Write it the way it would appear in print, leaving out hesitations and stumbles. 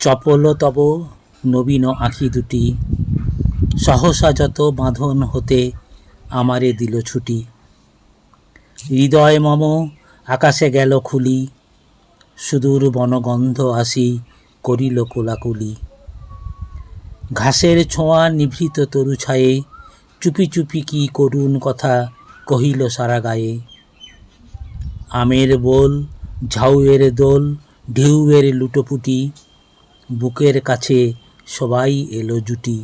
চপল তব নবীন আঁখি দুটি, সহসা যত বাঁধন হতে আমারে দিল ছুটি। হৃদয় মম আকাশে গেল খুলি, সুদূর বনগন্ধ আসি করিল কোলাকুলি। ঘাসের ছোঁয়া নিভৃত তরু ছায়ে, চুপি চুপি কি করুণ কথা কহিল সারা গায়ে। আমের বোল, ঝাউয়ের দোল, ঢেউয়ের লুটোপুটি, বুকের কাছে সবাই এলো জুটি।